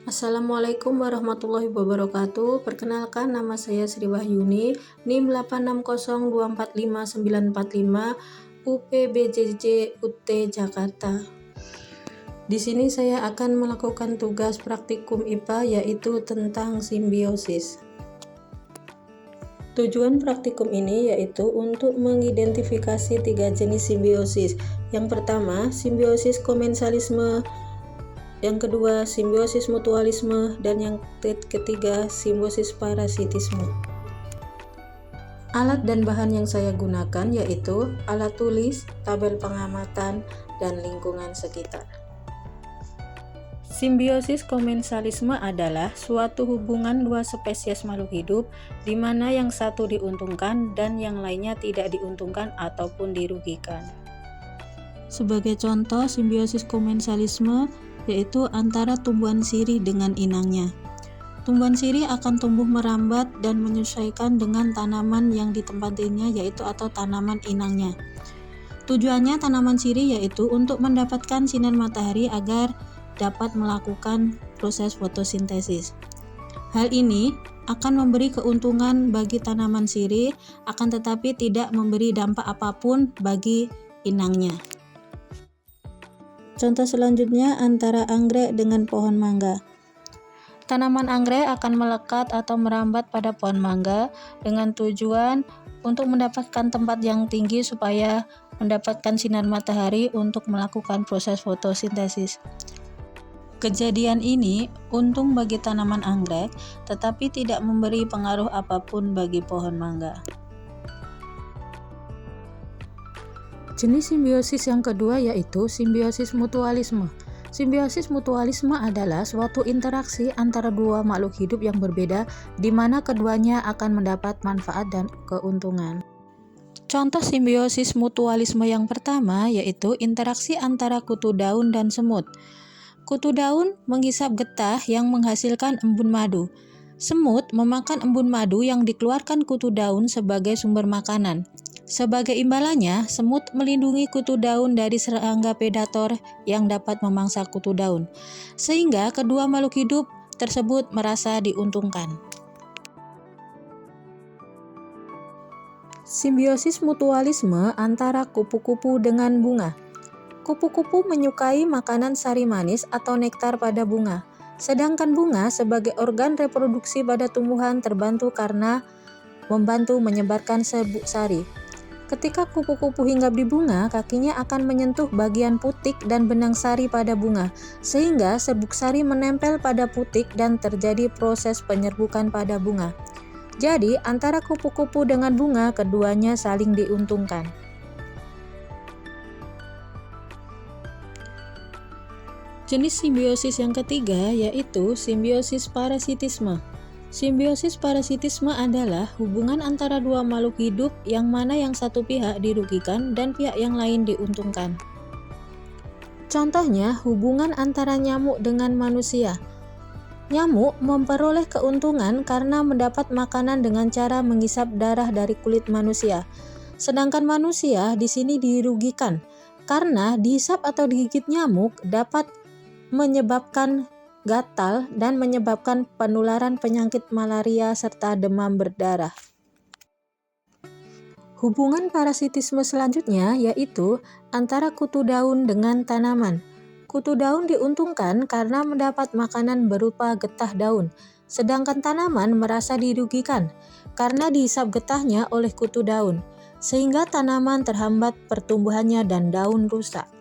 Assalamualaikum warahmatullahi wabarakatuh. Perkenalkan, nama saya Sri Wahyuni, NIM 860245945, UPBJJ UT Jakarta. Di sini saya akan melakukan tugas praktikum IPA yaitu tentang simbiosis. Tujuan praktikum ini yaitu untuk mengidentifikasi 3 jenis simbiosis. Yang pertama, simbiosis komensalisme, yang kedua simbiosis mutualisme, dan yang ketiga simbiosis parasitisme. Alat dan bahan yang saya gunakan yaitu alat tulis, tabel pengamatan, dan lingkungan sekitar. Simbiosis komensalisme adalah suatu hubungan dua spesies makhluk hidup di mana yang satu diuntungkan dan yang lainnya tidak diuntungkan ataupun dirugikan. Sebagai contoh simbiosis komensalisme yaitu antara tumbuhan sirih dengan inangnya. Tumbuhan sirih akan tumbuh merambat dan menyesuaikan dengan tanaman yang ditempatinya yaitu atau tanaman inangnya. Tujuannya tanaman sirih yaitu untuk mendapatkan sinar matahari agar dapat melakukan proses fotosintesis. Hal ini akan memberi keuntungan bagi tanaman sirih, akan tetapi tidak memberi dampak apapun bagi inangnya. Contoh selanjutnya antara anggrek dengan pohon mangga. Tanaman anggrek akan melekat atau merambat pada pohon mangga dengan tujuan untuk mendapatkan tempat yang tinggi supaya mendapatkan sinar matahari untuk melakukan proses fotosintesis. Kejadian ini untung bagi tanaman anggrek, tetapi tidak memberi pengaruh apapun bagi pohon mangga. Jenis simbiosis yang kedua yaitu simbiosis mutualisme. Simbiosis mutualisme adalah suatu interaksi antara dua makhluk hidup yang berbeda di mana keduanya akan mendapat manfaat dan keuntungan. Contoh simbiosis mutualisme yang pertama yaitu interaksi antara kutu daun dan semut. Kutu daun menghisap getah yang menghasilkan embun madu. Semut memakan embun madu yang dikeluarkan kutu daun sebagai sumber makanan. Sebagai imbalannya, semut melindungi kutu daun dari serangga predator yang dapat memangsa kutu daun, sehingga kedua makhluk hidup tersebut merasa diuntungkan. Simbiosis mutualisme antara kupu-kupu dengan bunga. Kupu-kupu menyukai makanan sari manis atau nektar pada bunga, sedangkan bunga sebagai organ reproduksi pada tumbuhan terbantu karena membantu menyebarkan serbuk sari. Ketika kupu-kupu hinggap di bunga, kakinya akan menyentuh bagian putik dan benang sari pada bunga, sehingga serbuk sari menempel pada putik dan terjadi proses penyerbukan pada bunga. Jadi, antara kupu-kupu dengan bunga, keduanya saling diuntungkan. Jenis simbiosis yang ketiga yaitu simbiosis parasitisme. Simbiosis parasitisme adalah hubungan antara dua makhluk hidup yang mana yang satu pihak dirugikan dan pihak yang lain diuntungkan. Contohnya hubungan antara nyamuk dengan manusia. Nyamuk memperoleh keuntungan karena mendapat makanan dengan cara menghisap darah dari kulit manusia. Sedangkan manusia di sini dirugikan karena dihisap atau digigit nyamuk dapat menyebabkan gatal dan menyebabkan penularan penyakit malaria serta demam berdarah. Hubungan parasitisme selanjutnya yaitu antara kutu daun dengan tanaman. Kutu daun diuntungkan karena mendapat makanan berupa getah daun, sedangkan tanaman merasa dirugikan karena dihisap getahnya oleh kutu daun, sehingga tanaman terhambat pertumbuhannya dan daun rusak.